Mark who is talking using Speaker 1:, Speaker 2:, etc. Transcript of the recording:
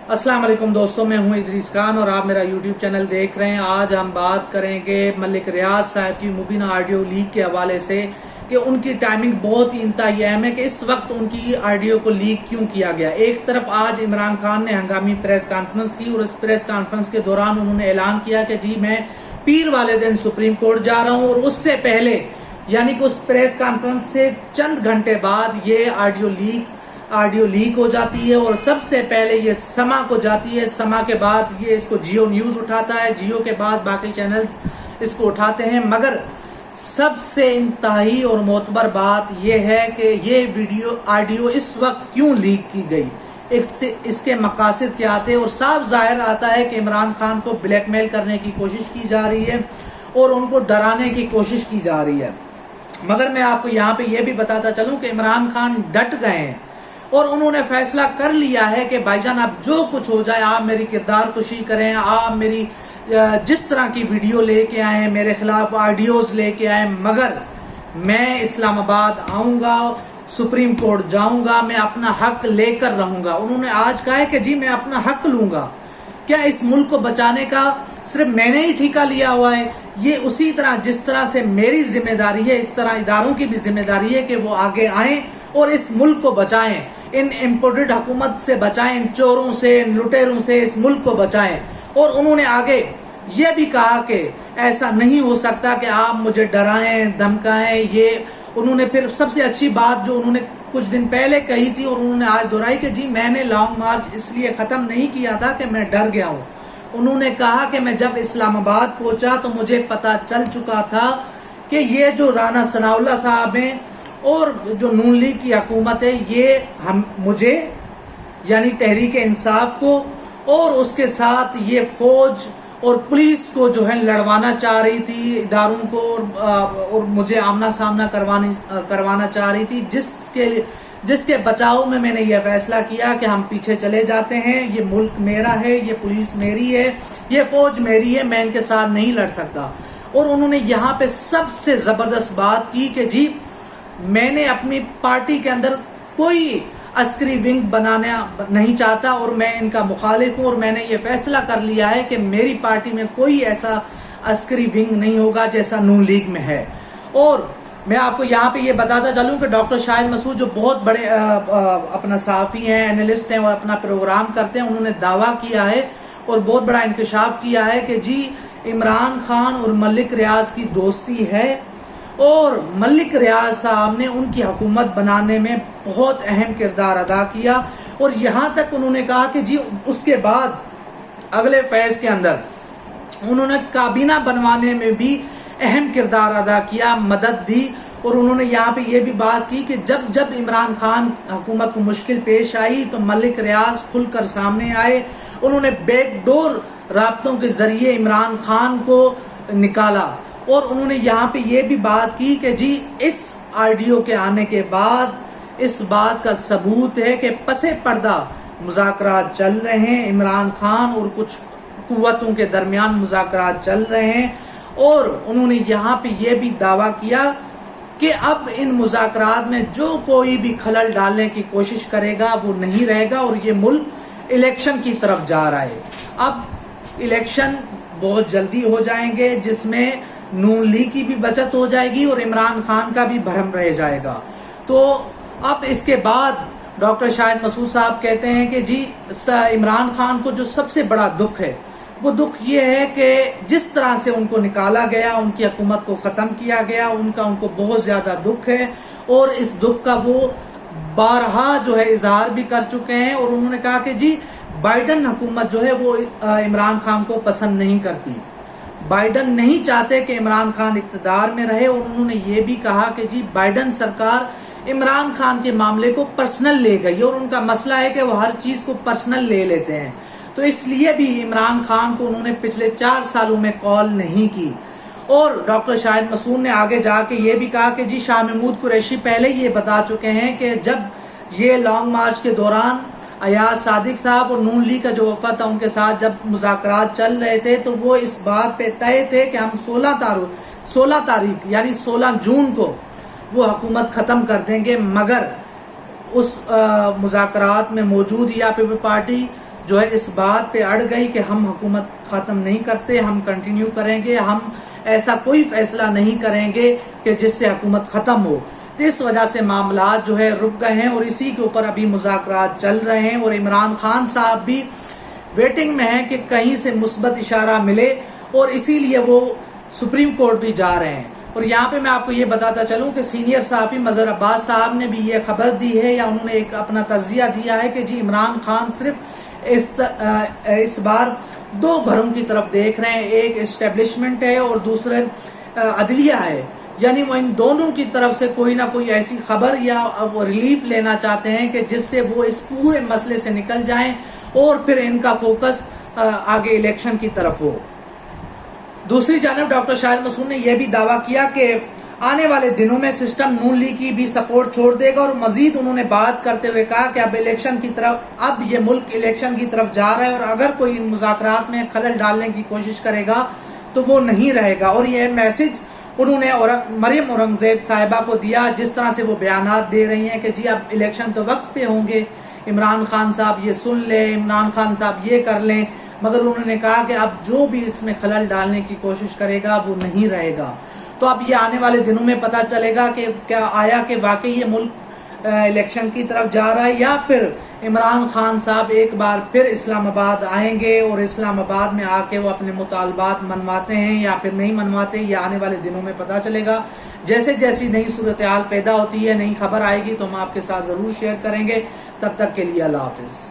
Speaker 1: अस्सलाम वालेकुम दोस्तों, मैं हूं इदरीस खान और आप मेरा यूट्यूब चैनल देख रहे हैं। आज हम बात करेंगे मलिक रियाज साहब की मुबीना ऑडियो लीक के हवाले से कि उनकी टाइमिंग बहुत ही इंतहाई अहम है कि इस वक्त उनकी ऑडियो को लीक क्यों किया गया। एक तरफ आज इमरान खान ने हंगामी प्रेस कॉन्फ्रेंस की और इस प्रेस कॉन्फ्रेंस के दौरान उन्होंने ऐलान किया कि जी मैं पीर वाले दिन सुप्रीम कोर्ट जा रहा हूं, और उससे पहले यानी कि उस प्रेस कॉन्फ्रेंस से चंद घंटे बाद ये ऑडियो लीक हो जाती है और सबसे पहले ये समा को जाती है। समा के बाद ये इसको जियो न्यूज उठाता है, जियो के बाद बाकी चैनल्स इसको उठाते हैं। मगर सबसे इंतहाई और मोतबर बात यह है कि ये ऑडियो इस वक्त क्यों लीक की गई, इसके मकासद क्या थे। और साफ जाहिर आता है कि इमरान खान को ब्लैकमेल करने की कोशिश की जा रही है और उनको डराने की कोशिश की जा रही है। मगर मैं आपको यहाँ पे ये भी बताता चलूं कि इमरान खान डट गए हैं और उन्होंने फैसला कर लिया है कि भाईजान अब जो कुछ हो जाए आप मेरी किरदार कुशी करें, आप मेरी जिस तरह की वीडियो लेके आए, मेरे खिलाफ ऑडियोज लेके आए, मगर मैं इस्लामाबाद आऊंगा, सुप्रीम कोर्ट जाऊंगा, मैं अपना हक लेकर रहूंगा। उन्होंने आज कहा है कि जी मैं अपना हक लूंगा। क्या इस मुल्क को बचाने का सिर्फ मैंने ही ठेका लिया हुआ है? ये उसी तरह जिस तरह से मेरी जिम्मेदारी है, इस तरह इदारों की भी जिम्मेदारी है कि वो आगे आएं और इस मुल्क को बचाएं, इन इम्पोर्टेड हुकूमत से बचाएं, इन चोरों से, इन लुटेरों से इस मुल्क को बचाएं। और उन्होंने आगे ये भी कहा कि ऐसा नहीं हो सकता कि आप मुझे डराएं, धमकाएं। ये उन्होंने फिर सबसे अच्छी बात जो उन्होंने कुछ दिन पहले कही थी और उन्होंने आज दोहराई कि जी मैंने लॉन्ग मार्च इसलिए खत्म नहीं किया था कि मैं डर गया हूँ। उन्होंने कहा कि मैं जब इस्लामाबाद पहुंचा तो मुझे पता चल चुका था कि ये जो राना सनाउल्लाह साहब हैं और जो नून लीग की हुकूमत है, ये मुझे यानी तहरीक इंसाफ को और उसके साथ ये फौज और पुलिस को जो है लड़वाना चाह रही थी, इदारों को, और मुझे आमना सामना करवाना चाह रही थी, जिसके बचाव में मैंने यह फैसला किया कि हम पीछे चले जाते हैं। ये मुल्क मेरा है, ये पुलिस मेरी है, ये फौज मेरी है, मैं इनके साथ नहीं लड़ सकता। और उन्होंने यहाँ पे सबसे जबरदस्त बात की कि जी मैंने अपनी पार्टी के अंदर कोई अस्करी विंग बनाना नहीं चाहता और मैं इनका मुखालिफ हूं, और मैंने ये फैसला कर लिया है कि मेरी पार्टी में कोई ऐसा अस्करी विंग नहीं होगा जैसा नून लीग में है। और मैं आपको यहाँ पे ये बताता चलूं कि डॉक्टर शाहिद मसूद जो बहुत बड़े अपना सहाफ़ी हैं, एनालिस्ट हैं और अपना प्रोग्राम करते हैं, उन्होंने दावा किया है और बहुत बड़ा इंकशाफ किया है कि जी इमरान खान और मलिक रियाज की दोस्ती है और मलिक रियाज साहब ने उनकी हुकूमत बनाने में बहुत अहम किरदार अदा किया। और यहाँ तक उन्होंने कहा कि जी उसके बाद अगले फैज के अंदर उन्होंने काबीना बनवाने में भी अहम किरदार अदा किया, मदद दी। और उन्होंने यहाँ पे ये भी बात की कि जब इमरान खान हुकूमत को मुश्किल पेश आई तो मलिक रियाज खुलकर सामने आए। उन्होंने बैकडोर राब्तों के जरिए इमरान खान को निकाला। और उन्होंने यहाँ पे ये भी बात की कि जी इस ऑडियो के आने के बाद इस बात का सबूत है कि पसे पर्दा मुज़ाकरात चल रहे हैं, इमरान खान और कुछ कुव्वतों के दरमियान मुज़ाकरात चल रहे हैं। और उन्होंने यहाँ पे ये भी दावा किया कि अब इन मुज़ाकरात में जो कोई भी खलल डालने की कोशिश करेगा वो नहीं रहेगा और ये मुल्क इलेक्शन की तरफ जा रहा है। अब इलेक्शन बहुत जल्दी हो जाएंगे जिसमें नून लीग की भी बचत हो जाएगी और इमरान खान का भी भरम रह जाएगा। तो अब इसके बाद डॉक्टर शाहिद मसूद साहब कहते हैं कि जी इमरान खान को जो सबसे बड़ा दुख है वो दुख ये है कि जिस तरह से उनको निकाला गया, उनकी हुकूमत को ख़त्म किया गया, उनको बहुत ज़्यादा दुख है। और इस दुख का वो बारहा जो है इजहार भी कर चुके हैं। और उन्होंने कहा कि जी बाइडन हुकूमत जो है वो इमरान खान को पसंद नहीं करती, बाइडन नहीं चाहते कि इमरान खान इक़्तिदार में रहे। और उन्होंने ये भी कहा कि जी बाइडन सरकार इमरान खान के मामले को पर्सनल ले गई और उनका मसला है कि वो हर चीज़ को पर्सनल ले लेते हैं। तो इसलिए भी इमरान खान को उन्होंने पिछले 4 सालों में कॉल नहीं की। और डॉक्टर शाहिद मसूद ने आगे जाके ये भी कहा कि जी शाह महमूद कुरैशी पहले ये बता चुके हैं कि जब ये लॉन्ग मार्च के दौरान अयाज सादिक साहब और नून लीग का जो वफद था उनके साथ जब मुज़ाकरात चल रहे थे तो वो इस बात पे तय थे कि हम 16 तारीख यानी 16 जून को वो हुकूमत ख़त्म कर देंगे। मगर उस मुज़ाकरात में मौजूद या पीपल्स पार्टी جو ہے اس بات پہ اڑ گئی کہ ہم حکومت ختم نہیں کرتے، ہم کنٹینیو کریں گے، ہم ایسا کوئی فیصلہ نہیں کریں گے کہ جس سے حکومت ختم ہو۔ تو اس وجہ سے معاملات جو ہے رک گئے ہیں اور اسی کے اوپر ابھی مذاکرات چل رہے ہیں، اور عمران خان صاحب بھی ویٹنگ میں ہیں کہ کہیں سے مثبت اشارہ ملے، اور اسی لیے وہ سپریم کورٹ بھی جا رہے ہیں۔ اور یہاں پہ میں آپ کو یہ بتاتا چلوں کہ سینئر صحافی مظہر عباس صاحب نے بھی یہ خبر دی ہے، یا انہوں نے ایک اپنا تجزیہ دیا ہے کہ جی عمران خان صرف اس بار دو گھروں کی طرف دیکھ رہے ہیں، ایک اسٹیبلشمنٹ ہے اور دوسرے عدلیہ ہے، یعنی وہ ان دونوں کی طرف سے کوئی نہ کوئی ایسی خبر یا ریلیف لینا چاہتے ہیں کہ جس سے وہ اس پورے مسئلے سے نکل جائیں اور پھر ان کا فوکس آگے الیکشن کی طرف ہو۔ دوسری جانب ڈاکٹر شاہد مسعود نے یہ بھی دعویٰ کیا کہ آنے والے دنوں میں سسٹم نون لیگ کی بھی سپورٹ چھوڑ دے گا، اور مزید انہوں نے بات کرتے ہوئے کہا کہ اب یہ ملک الیکشن کی طرف جا رہا ہے، اور اگر کوئی ان مذاکرات میں خلل ڈالنے کی کوشش کرے گا تو وہ نہیں رہے گا۔ اور یہ میسج انہوں نے مریم اورنگزیب صاحبہ کو دیا، جس طرح سے وہ بیانات دے رہی ہیں کہ جی اب الیکشن تو وقت پہ ہوں گے، عمران خان صاحب یہ سن لیں، عمران خان صاحب یہ کر لیں، مگر انہوں نے کہا کہ اب جو بھی اس میں خلل ڈالنے کی کوشش کرے گا وہ نہیں رہے گا۔ تو اب یہ آنے والے دنوں میں پتہ چلے گا کہ کیا آیا کہ واقعی یہ ملک الیکشن کی طرف جا رہا ہے، یا پھر عمران خان صاحب ایک بار پھر اسلام آباد آئیں گے اور اسلام آباد میں آ کے وہ اپنے مطالبات منواتے ہیں یا پھر نہیں منواتے۔ یہ آنے والے دنوں میں پتہ چلے گا۔ جیسے جیسی نئی صورتحال پیدا ہوتی ہے، نئی خبر آئے گی تو ہم آپ کے ساتھ ضرور شیئر کریں گے۔ تب تک کے لیے اللہ حافظ۔